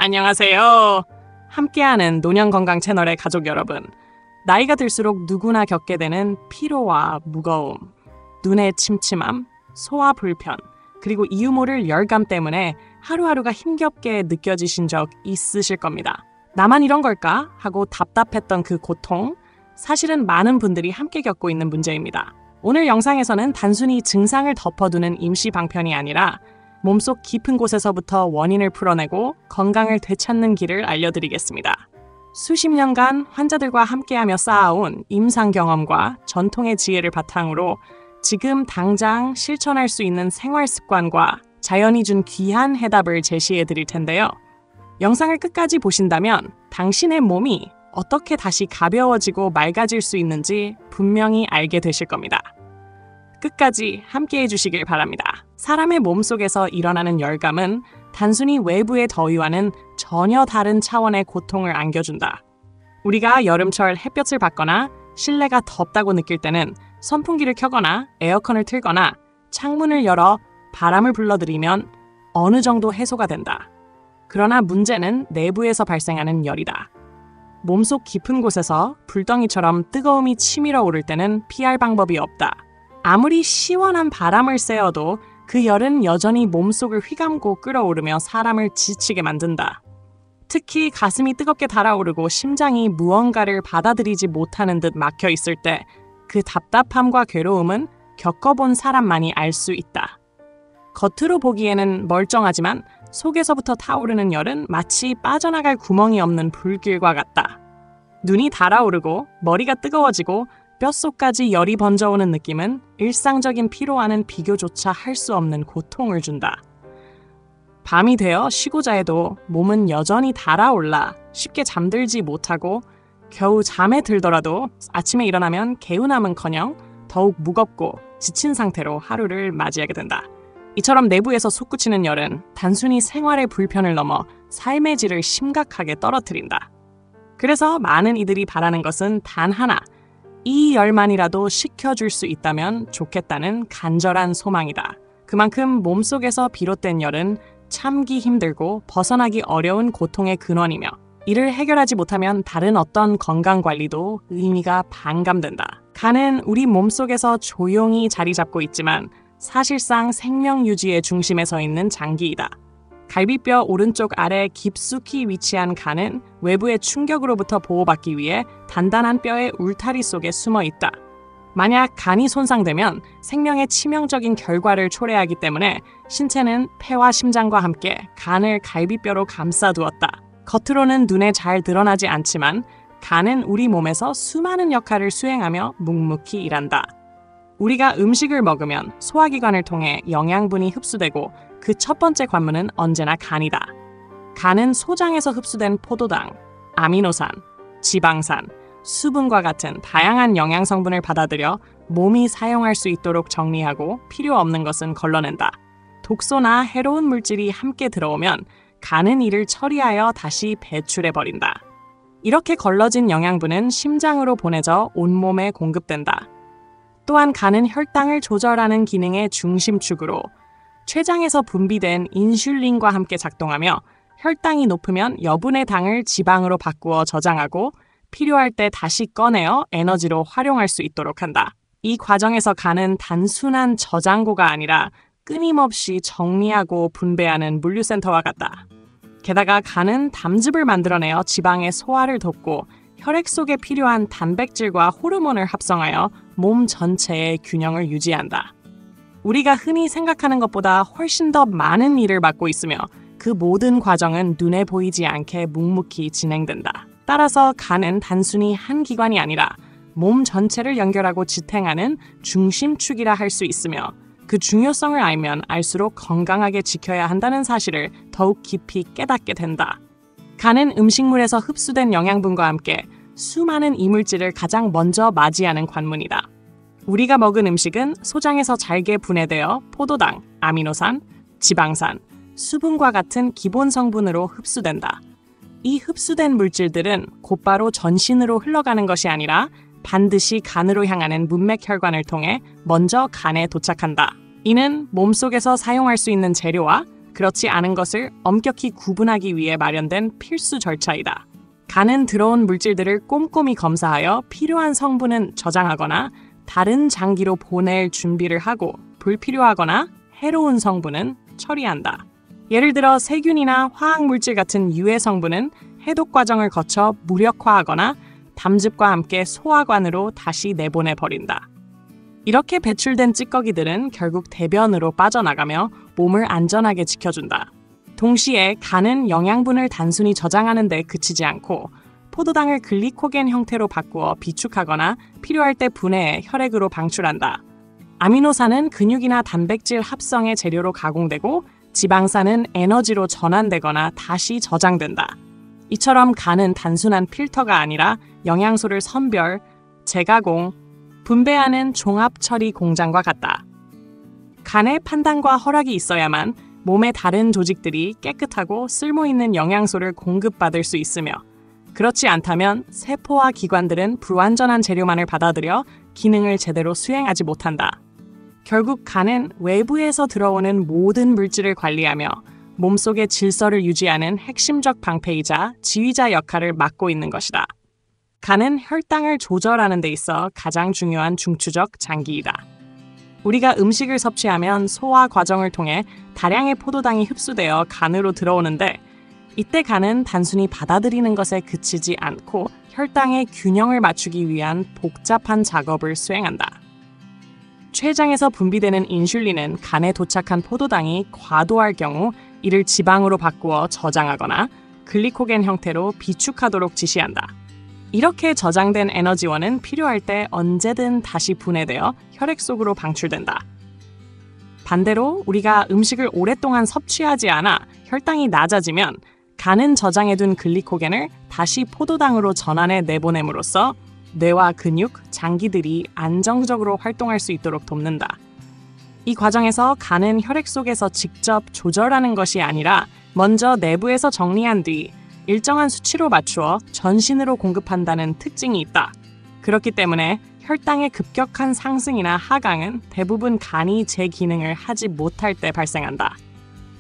안녕하세요. 함께하는 노년건강 채널의 가족 여러분. 나이가 들수록 누구나 겪게 되는 피로와 무거움, 눈의 침침함, 소화 불편, 그리고 이유 모를 열감 때문에 하루하루가 힘겹게 느껴지신 적 있으실 겁니다. 나만 이런 걸까? 하고 답답했던 그 고통, 사실은 많은 분들이 함께 겪고 있는 문제입니다. 오늘 영상에서는 단순히 증상을 덮어두는 임시 방편이 아니라 몸속 깊은 곳에서부터 원인을 풀어내고 건강을 되찾는 길을 알려드리겠습니다. 수십 년간 환자들과 함께하며 쌓아온 임상 경험과 전통의 지혜를 바탕으로 지금 당장 실천할 수 있는 생활 습관과 자연이 준 귀한 해답을 제시해 드릴 텐데요. 영상을 끝까지 보신다면 당신의 몸이 어떻게 다시 가벼워지고 맑아질 수 있는지 분명히 알게 되실 겁니다. 끝까지 함께해 주시길 바랍니다. 사람의 몸속에서 일어나는 열감은 단순히 외부의 더위와는 전혀 다른 차원의 고통을 안겨준다. 우리가 여름철 햇볕을 받거나 실내가 덥다고 느낄 때는 선풍기를 켜거나 에어컨을 틀거나 창문을 열어 바람을 불러들이면 어느 정도 해소가 된다. 그러나 문제는 내부에서 발생하는 열이다. 몸속 깊은 곳에서 불덩이처럼 뜨거움이 치밀어 오를 때는 피할 방법이 없다. 아무리 시원한 바람을 쐬어도 그 열은 여전히 몸속을 휘감고 끓어오르며 사람을 지치게 만든다. 특히 가슴이 뜨겁게 달아오르고 심장이 무언가를 받아들이지 못하는 듯 막혀 있을 때 그 답답함과 괴로움은 겪어본 사람만이 알 수 있다. 겉으로 보기에는 멀쩡하지만 속에서부터 타오르는 열은 마치 빠져나갈 구멍이 없는 불길과 같다. 눈이 달아오르고 머리가 뜨거워지고 뼛속까지 열이 번져오는 느낌은 일상적인 피로와는 비교조차 할 수 없는 고통을 준다. 밤이 되어 쉬고자 해도 몸은 여전히 달아올라 쉽게 잠들지 못하고 겨우 잠에 들더라도 아침에 일어나면 개운함은커녕 더욱 무겁고 지친 상태로 하루를 맞이하게 된다. 이처럼 내부에서 솟구치는 열은 단순히 생활의 불편을 넘어 삶의 질을 심각하게 떨어뜨린다. 그래서 많은 이들이 바라는 것은 단 하나, 이 열만이라도 식혀줄 수 있다면 좋겠다는 간절한 소망이다. 그만큼 몸속에서 비롯된 열은 참기 힘들고 벗어나기 어려운 고통의 근원이며 이를 해결하지 못하면 다른 어떤 건강관리도 의미가 반감된다. 간은 우리 몸속에서 조용히 자리 잡고 있지만 사실상 생명 유지의 중심에 서 있는 장기이다. 갈비뼈 오른쪽 아래 깊숙이 위치한 간은 외부의 충격으로부터 보호받기 위해 단단한 뼈의 울타리 속에 숨어 있다. 만약 간이 손상되면 생명의 치명적인 결과를 초래하기 때문에 신체는 폐와 심장과 함께 간을 갈비뼈로 감싸두었다. 겉으로는 눈에 잘 드러나지 않지만 간은 우리 몸에서 수많은 역할을 수행하며 묵묵히 일한다. 우리가 음식을 먹으면 소화기관을 통해 영양분이 흡수되고 그 첫 번째 관문은 언제나 간이다. 간은 소장에서 흡수된 포도당, 아미노산, 지방산, 수분과 같은 다양한 영양 성분을 받아들여 몸이 사용할 수 있도록 정리하고 필요 없는 것은 걸러낸다. 독소나 해로운 물질이 함께 들어오면 간은 이를 처리하여 다시 배출해버린다. 이렇게 걸러진 영양분은 심장으로 보내져 온몸에 공급된다. 또한 간은 혈당을 조절하는 기능의 중심축으로 췌장에서 분비된 인슐린과 함께 작동하며 혈당이 높으면 여분의 당을 지방으로 바꾸어 저장하고 필요할 때 다시 꺼내어 에너지로 활용할 수 있도록 한다. 이 과정에서 간은 단순한 저장고가 아니라 끊임없이 정리하고 분배하는 물류센터와 같다. 게다가 간은 담즙을 만들어내어 지방의 소화를 돕고 혈액 속에 필요한 단백질과 호르몬을 합성하여 몸 전체의 균형을 유지한다. 우리가 흔히 생각하는 것보다 훨씬 더 많은 일을 맡고 있으며 그 모든 과정은 눈에 보이지 않게 묵묵히 진행된다. 따라서 간은 단순히 한 기관이 아니라 몸 전체를 연결하고 지탱하는 중심축이라 할 수 있으며 그 중요성을 알면 알수록 건강하게 지켜야 한다는 사실을 더욱 깊이 깨닫게 된다. 간은 음식물에서 흡수된 영양분과 함께 수많은 이물질을 가장 먼저 맞이하는 관문이다. 우리가 먹은 음식은 소장에서 잘게 분해되어 포도당, 아미노산, 지방산, 수분과 같은 기본 성분으로 흡수된다. 이 흡수된 물질들은 곧바로 전신으로 흘러가는 것이 아니라 반드시 간으로 향하는 문맥혈관을 통해 먼저 간에 도착한다. 이는 몸속에서 사용할 수 있는 재료와 그렇지 않은 것을 엄격히 구분하기 위해 마련된 필수 절차이다. 간은 들어온 물질들을 꼼꼼히 검사하여 필요한 성분은 저장하거나 다른 장기로 보낼 준비를 하고 불필요하거나 해로운 성분은 처리한다. 예를 들어 세균이나 화학물질 같은 유해 성분은 해독 과정을 거쳐 무력화하거나 담즙과 함께 소화관으로 다시 내보내버린다. 이렇게 배출된 찌꺼기들은 결국 대변으로 빠져나가며 몸을 안전하게 지켜준다. 동시에 간은 영양분을 단순히 저장하는 데 그치지 않고 포도당을 글리코겐 형태로 바꾸어 비축하거나 필요할 때 분해해 혈액으로 방출한다. 아미노산은 근육이나 단백질 합성의 재료로 가공되고 지방산은 에너지로 전환되거나 다시 저장된다. 이처럼 간은 단순한 필터가 아니라 영양소를 선별, 재가공, 분배하는 종합 처리 공장과 같다. 간의 판단과 허락이 있어야만 몸의 다른 조직들이 깨끗하고 쓸모있는 영양소를 공급받을 수 있으며 그렇지 않다면 세포와 기관들은 불완전한 재료만을 받아들여 기능을 제대로 수행하지 못한다. 결국 간은 외부에서 들어오는 모든 물질을 관리하며 몸속의 질서를 유지하는 핵심적 방패이자 지휘자 역할을 맡고 있는 것이다. 간은 혈당을 조절하는 데 있어 가장 중요한 중추적 장기이다. 우리가 음식을 섭취하면 소화 과정을 통해 다량의 포도당이 흡수되어 간으로 들어오는데 이때 간은 단순히 받아들이는 것에 그치지 않고 혈당의 균형을 맞추기 위한 복잡한 작업을 수행한다. 췌장에서 분비되는 인슐린은 간에 도착한 포도당이 과도할 경우 이를 지방으로 바꾸어 저장하거나 글리코겐 형태로 비축하도록 지시한다. 이렇게 저장된 에너지원은 필요할 때 언제든 다시 분해되어 혈액 속으로 방출된다. 반대로 우리가 음식을 오랫동안 섭취하지 않아 혈당이 낮아지면 간은 저장해둔 글리코겐을 다시 포도당으로 전환해 내보냄으로써 뇌와 근육, 장기들이 안정적으로 활동할 수 있도록 돕는다. 이 과정에서 간은 혈액 속에서 직접 조절하는 것이 아니라 먼저 내부에서 정리한 뒤 일정한 수치로 맞추어 전신으로 공급한다는 특징이 있다. 그렇기 때문에 혈당의 급격한 상승이나 하강은 대부분 간이 제 기능을 하지 못할 때 발생한다.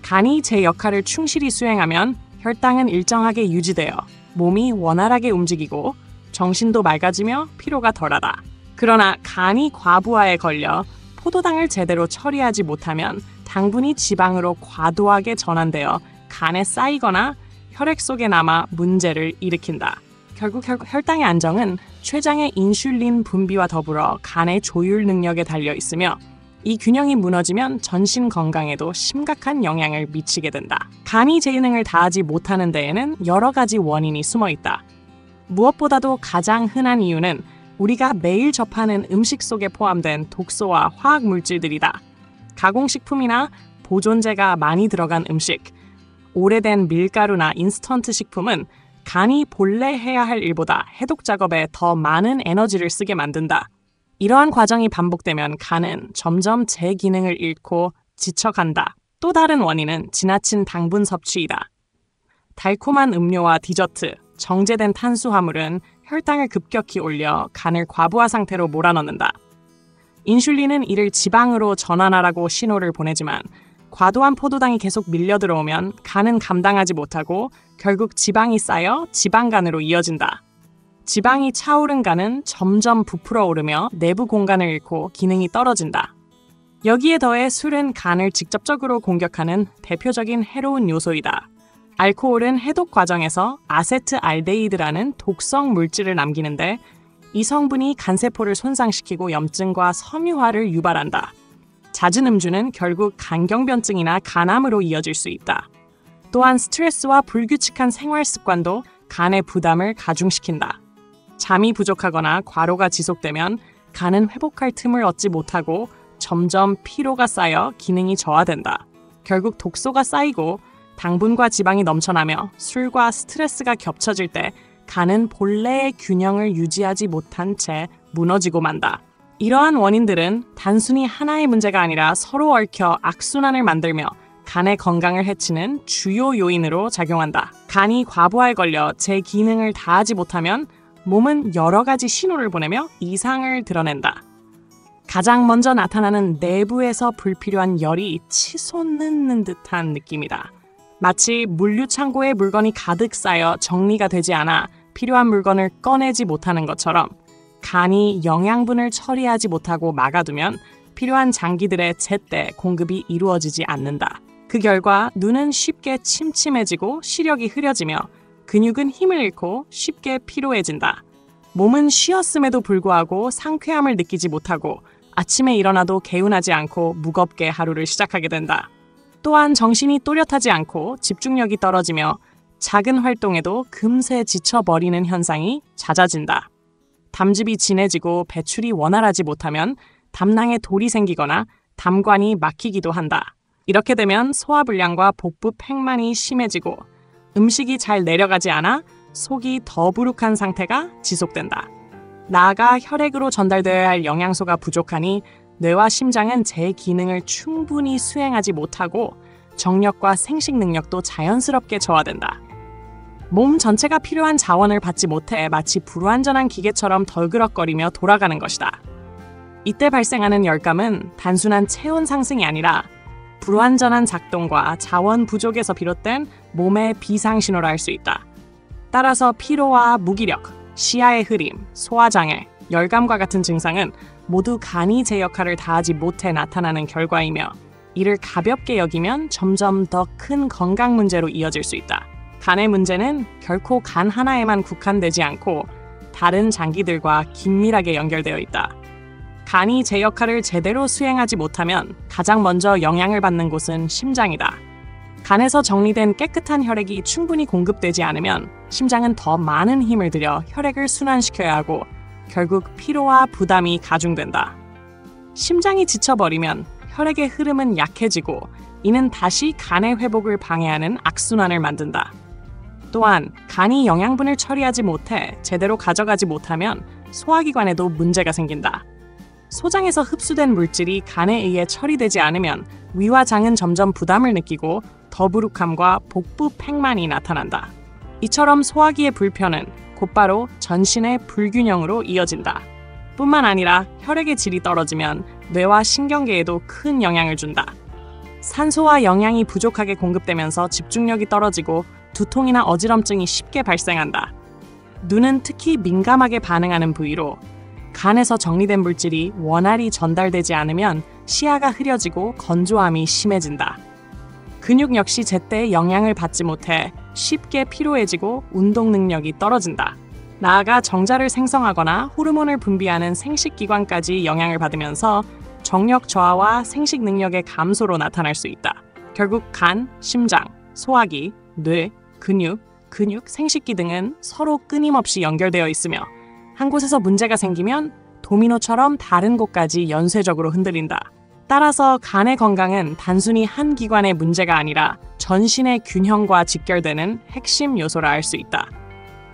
간이 제 역할을 충실히 수행하면 혈당은 일정하게 유지되어 몸이 원활하게 움직이고 정신도 맑아지며 피로가 덜하다. 그러나 간이 과부하에 걸려 포도당을 제대로 처리하지 못하면 당분이 지방으로 과도하게 전환되어 간에 쌓이거나 혈액 속에 남아 문제를 일으킨다. 결국 혈당의 안정은 췌장의 인슐린 분비와 더불어 간의 조율 능력에 달려 있으며 이 균형이 무너지면 전신 건강에도 심각한 영향을 미치게 된다. 간이 제 기능을 다하지 못하는 데에는 여러 가지 원인이 숨어 있다. 무엇보다도 가장 흔한 이유는 우리가 매일 접하는 음식 속에 포함된 독소와 화학 물질들이다. 가공식품이나 보존제가 많이 들어간 음식, 오래된 밀가루나 인스턴트 식품은 간이 본래 해야 할 일보다 해독 작업에 더 많은 에너지를 쓰게 만든다. 이러한 과정이 반복되면 간은 점점 제 기능을 잃고 지쳐간다. 또 다른 원인은 지나친 당분 섭취이다. 달콤한 음료와 디저트, 정제된 탄수화물은 혈당을 급격히 올려 간을 과부하 상태로 몰아넣는다. 인슐린은 이를 지방으로 전환하라고 신호를 보내지만 과도한 포도당이 계속 밀려 들어오면 간은 감당하지 못하고 결국 지방이 쌓여 지방간으로 이어진다. 지방이 차오른 간은 점점 부풀어 오르며 내부 공간을 잃고 기능이 떨어진다. 여기에 더해 술은 간을 직접적으로 공격하는 대표적인 해로운 요소이다. 알코올은 해독 과정에서 아세트알데히드라는 독성 물질을 남기는데 이 성분이 간세포를 손상시키고 염증과 섬유화를 유발한다. 잦은 음주는 결국 간경변증이나 간암으로 이어질 수 있다. 또한 스트레스와 불규칙한 생활 습관도 간의 부담을 가중시킨다. 잠이 부족하거나 과로가 지속되면 간은 회복할 틈을 얻지 못하고 점점 피로가 쌓여 기능이 저하된다. 결국 독소가 쌓이고 당분과 지방이 넘쳐나며 술과 스트레스가 겹쳐질 때 간은 본래의 균형을 유지하지 못한 채 무너지고 만다. 이러한 원인들은 단순히 하나의 문제가 아니라 서로 얽혀 악순환을 만들며 간의 건강을 해치는 주요 요인으로 작용한다. 간이 과부하에 걸려 제 기능을 다하지 못하면 몸은 여러 가지 신호를 보내며 이상을 드러낸다. 가장 먼저 나타나는 내부에서 불필요한 열이 치솟는 듯한 느낌이다. 마치 물류창고에 물건이 가득 쌓여 정리가 되지 않아 필요한 물건을 꺼내지 못하는 것처럼 간이 영양분을 처리하지 못하고 막아두면 필요한 장기들의 제때 공급이 이루어지지 않는다. 그 결과 눈은 쉽게 침침해지고 시력이 흐려지며 근육은 힘을 잃고 쉽게 피로해진다. 몸은 쉬었음에도 불구하고 상쾌함을 느끼지 못하고 아침에 일어나도 개운하지 않고 무겁게 하루를 시작하게 된다. 또한 정신이 또렷하지 않고 집중력이 떨어지며 작은 활동에도 금세 지쳐버리는 현상이 잦아진다. 담즙이 진해지고 배출이 원활하지 못하면 담낭에 돌이 생기거나 담관이 막히기도 한다. 이렇게 되면 소화불량과 복부 팽만이 심해지고 음식이 잘 내려가지 않아 속이 더부룩한 상태가 지속된다. 나아가 혈액으로 전달되어야 할 영양소가 부족하니 뇌와 심장은 제 기능을 충분히 수행하지 못하고 정력과 생식 능력도 자연스럽게 저하된다. 몸 전체가 필요한 자원을 받지 못해 마치 불완전한 기계처럼 덜그럭거리며 돌아가는 것이다. 이때 발생하는 열감은 단순한 체온 상승이 아니라 불완전한 작동과 자원 부족에서 비롯된 몸의 비상신호라 할 수 있다. 따라서 피로와 무기력, 시야의 흐림, 소화장애, 열감과 같은 증상은 모두 간이 제 역할을 다하지 못해 나타나는 결과이며 이를 가볍게 여기면 점점 더 큰 건강 문제로 이어질 수 있다. 간의 문제는 결코 간 하나에만 국한되지 않고 다른 장기들과 긴밀하게 연결되어 있다. 간이 제 역할을 제대로 수행하지 못하면 가장 먼저 영향을 받는 곳은 심장이다. 간에서 정리된 깨끗한 혈액이 충분히 공급되지 않으면 심장은 더 많은 힘을 들여 혈액을 순환시켜야 하고 결국 피로와 부담이 가중된다. 심장이 지쳐버리면 혈액의 흐름은 약해지고 이는 다시 간의 회복을 방해하는 악순환을 만든다. 또한 간이 영양분을 처리하지 못해 제대로 가져가지 못하면 소화기관에도 문제가 생긴다. 소장에서 흡수된 물질이 간에 의해 처리되지 않으면 위와 장은 점점 부담을 느끼고 더부룩함과 복부 팽만이 나타난다. 이처럼 소화기의 불편은 곧바로 전신의 불균형으로 이어진다. 뿐만 아니라 혈액의 질이 떨어지면 뇌와 신경계에도 큰 영향을 준다. 산소와 영양이 부족하게 공급되면서 집중력이 떨어지고 두통이나 어지럼증이 쉽게 발생한다. 눈은 특히 민감하게 반응하는 부위로 간에서 정리된 물질이 원활히 전달되지 않으면 시야가 흐려지고 건조함이 심해진다. 근육 역시 제때 영양을 받지 못해 쉽게 피로해지고 운동 능력이 떨어진다. 나아가 정자를 생성하거나 호르몬을 분비하는 생식기관까지 영향을 받으면서 정력 저하와 생식 능력의 감소로 나타날 수 있다. 결국 간, 심장, 소화기, 뇌, 근육, 생식기 등은 서로 끊임없이 연결되어 있으며 한 곳에서 문제가 생기면 도미노처럼 다른 곳까지 연쇄적으로 흔들린다. 따라서 간의 건강은 단순히 한 기관의 문제가 아니라 전신의 균형과 직결되는 핵심 요소라 할 수 있다.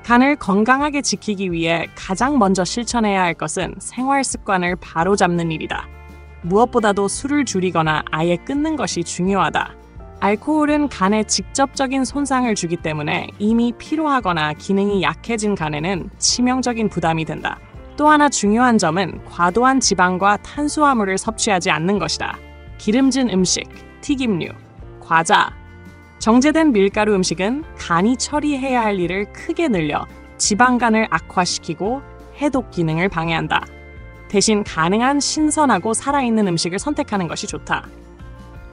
간을 건강하게 지키기 위해 가장 먼저 실천해야 할 것은 생활 습관을 바로잡는 일이다. 무엇보다도 술을 줄이거나 아예 끊는 것이 중요하다. 알코올은 간에 직접적인 손상을 주기 때문에 이미 피로하거나 기능이 약해진 간에는 치명적인 부담이 된다. 또 하나 중요한 점은 과도한 지방과 탄수화물을 섭취하지 않는 것이다. 기름진 음식, 튀김류, 과자, 정제된 밀가루 음식은 간이 처리해야 할 일을 크게 늘려 지방간을 악화시키고 해독 기능을 방해한다. 대신 가능한 신선하고 살아있는 음식을 선택하는 것이 좋다.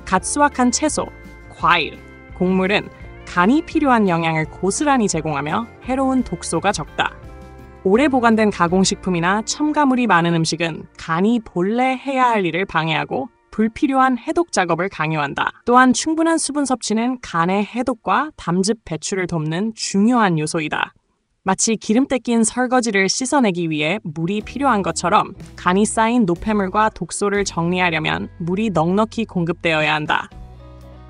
갓 수확한 채소, 과일, 곡물은 간이 필요한 영양을 고스란히 제공하며 해로운 독소가 적다. 오래 보관된 가공식품이나 첨가물이 많은 음식은 간이 본래 해야 할 일을 방해하고 불필요한 해독 작업을 강요한다. 또한 충분한 수분 섭취는 간의 해독과 담즙 배출을 돕는 중요한 요소이다. 마치 기름때 낀 설거지를 씻어내기 위해 물이 필요한 것처럼 간이 쌓인 노폐물과 독소를 정리하려면 물이 넉넉히 공급되어야 한다.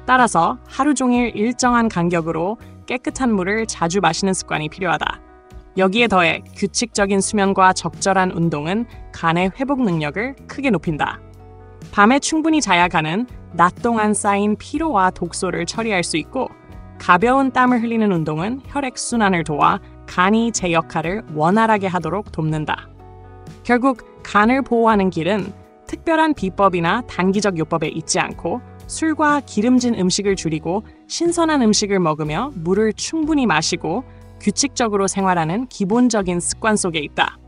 따라서 하루 종일 일정한 간격으로 깨끗한 물을 자주 마시는 습관이 필요하다. 여기에 더해 규칙적인 수면과 적절한 운동은 간의 회복 능력을 크게 높인다. 밤에 충분히 자야 간은 낮 동안 쌓인 피로와 독소를 처리할 수 있고 가벼운 땀을 흘리는 운동은 혈액순환을 도와 간이 제 역할을 원활하게 하도록 돕는다. 결국 간을 보호하는 길은 특별한 비법이나 단기적 요법에 잊지 않고 술과 기름진 음식을 줄이고 신선한 음식을 먹으며 물을 충분히 마시고 규칙적으로 생활하는 기본적인 습관 속에 있다.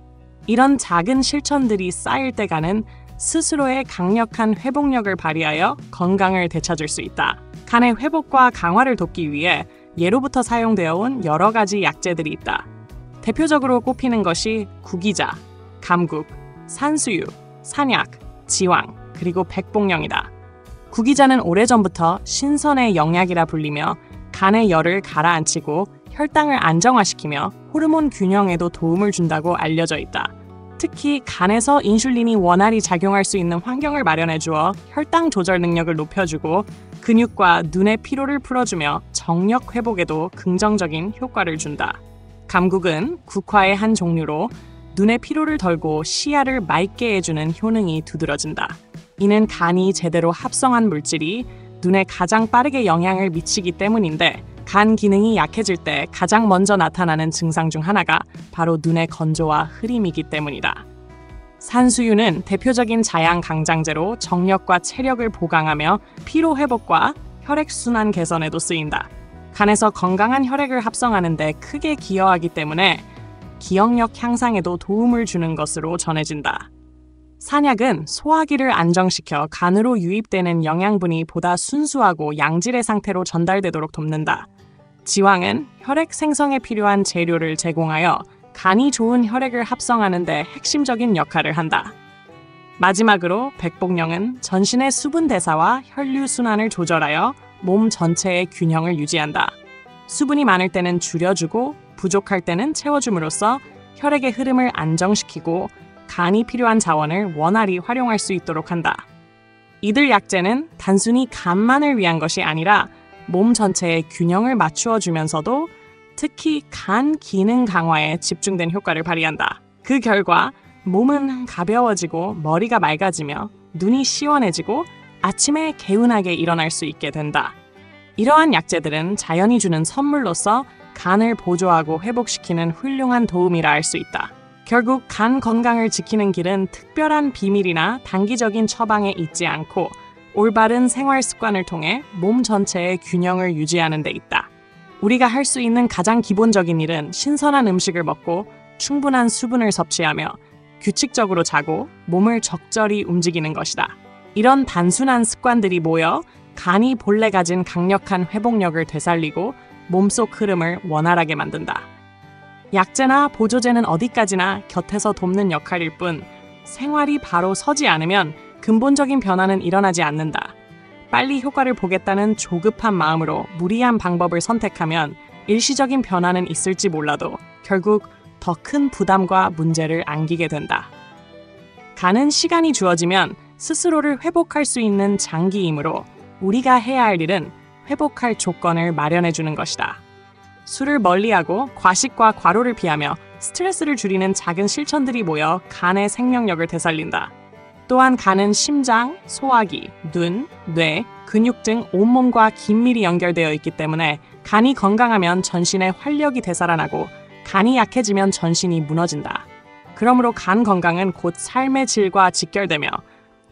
이런 작은 실천들이 쌓일 때 간은 스스로의 강력한 회복력을 발휘하여 건강을 되찾을 수 있다. 간의 회복과 강화를 돕기 위해 예로부터 사용되어 온 여러 가지 약재들이 있다. 대표적으로 꼽히는 것이 구기자, 감국, 산수유, 산약, 지왕, 그리고 백복령이다. 구기자는 오래전부터 신선의 영약이라 불리며 간의 열을 가라앉히고 혈당을 안정화시키며 호르몬 균형에도 도움을 준다고 알려져 있다. 특히 간에서 인슐린이 원활히 작용할 수 있는 환경을 마련해 주어 혈당 조절 능력을 높여주고 근육과 눈의 피로를 풀어주며 정력 회복에도 긍정적인 효과를 준다. 감국은 국화의 한 종류로 눈의 피로를 덜고 시야를 맑게 해주는 효능이 두드러진다. 이는 간이 제대로 합성한 물질이 눈에 가장 빠르게 영향을 미치기 때문인데 간 기능이 약해질 때 가장 먼저 나타나는 증상 중 하나가 바로 눈의 건조와 흐림이기 때문이다. 산수유는 대표적인 자양 강장제로 정력과 체력을 보강하며 피로 회복과 혈액순환 개선에도 쓰인다. 간에서 건강한 혈액을 합성하는 데 크게 기여하기 때문에 기억력 향상에도 도움을 주는 것으로 전해진다. 산약은 소화기를 안정시켜 간으로 유입되는 영양분이 보다 순수하고 양질의 상태로 전달되도록 돕는다. 지왕은 혈액 생성에 필요한 재료를 제공하여 간이 좋은 혈액을 합성하는 데 핵심적인 역할을 한다. 마지막으로 백복령은 전신의 수분 대사와 혈류 순환을 조절하여 몸 전체의 균형을 유지한다. 수분이 많을 때는 줄여주고 부족할 때는 채워줌으로써 혈액의 흐름을 안정시키고 간이 필요한 자원을 원활히 활용할 수 있도록 한다. 이들 약재는 단순히 간만을 위한 것이 아니라 몸 전체의 균형을 맞추어 주면서도 특히 간 기능 강화에 집중된 효과를 발휘한다. 그 결과 몸은 가벼워지고 머리가 맑아지며 눈이 시원해지고 아침에 개운하게 일어날 수 있게 된다. 이러한 약재들은 자연이 주는 선물로서 간을 보조하고 회복시키는 훌륭한 도움이라 할 수 있다. 결국 간 건강을 지키는 길은 특별한 비밀이나 단기적인 처방에 있지 않고 올바른 생활 습관을 통해 몸 전체의 균형을 유지하는 데 있다. 우리가 할 수 있는 가장 기본적인 일은 신선한 음식을 먹고 충분한 수분을 섭취하며 규칙적으로 자고 몸을 적절히 움직이는 것이다. 이런 단순한 습관들이 모여 간이 본래 가진 강력한 회복력을 되살리고 몸속 흐름을 원활하게 만든다. 약재나 보조제는 어디까지나 곁에서 돕는 역할일 뿐 생활이 바로 서지 않으면 근본적인 변화는 일어나지 않는다. 빨리 효과를 보겠다는 조급한 마음으로 무리한 방법을 선택하면 일시적인 변화는 있을지 몰라도 결국 더 큰 부담과 문제를 안기게 된다. 간은 시간이 주어지면 스스로를 회복할 수 있는 장기이므로 우리가 해야 할 일은 회복할 조건을 마련해 주는 것이다. 술을 멀리하고 과식과 과로를 피하며 스트레스를 줄이는 작은 실천들이 모여 간의 생명력을 되살린다. 또한 간은 심장, 소화기, 눈, 뇌, 근육 등 온몸과 긴밀히 연결되어 있기 때문에 간이 건강하면 전신의 활력이 되살아나고 간이 약해지면 전신이 무너진다. 그러므로 간 건강은 곧 삶의 질과 직결되며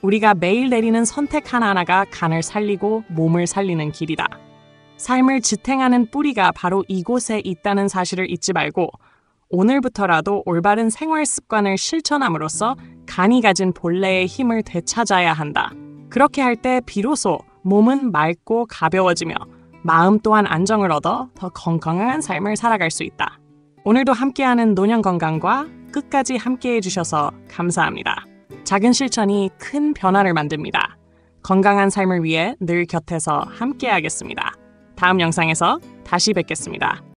우리가 매일 내리는 선택 하나하나가 간을 살리고 몸을 살리는 길이다. 삶을 지탱하는 뿌리가 바로 이곳에 있다는 사실을 잊지 말고 오늘부터라도 올바른 생활 습관을 실천함으로써 간이 가진 본래의 힘을 되찾아야 한다. 그렇게 할 때 비로소 몸은 맑고 가벼워지며 마음 또한 안정을 얻어 더 건강한 삶을 살아갈 수 있다. 오늘도 함께하는 노년건강과 끝까지 함께해 주셔서 감사합니다. 작은 실천이 큰 변화를 만듭니다. 건강한 삶을 위해 늘 곁에서 함께하겠습니다. 다음 영상에서 다시 뵙겠습니다.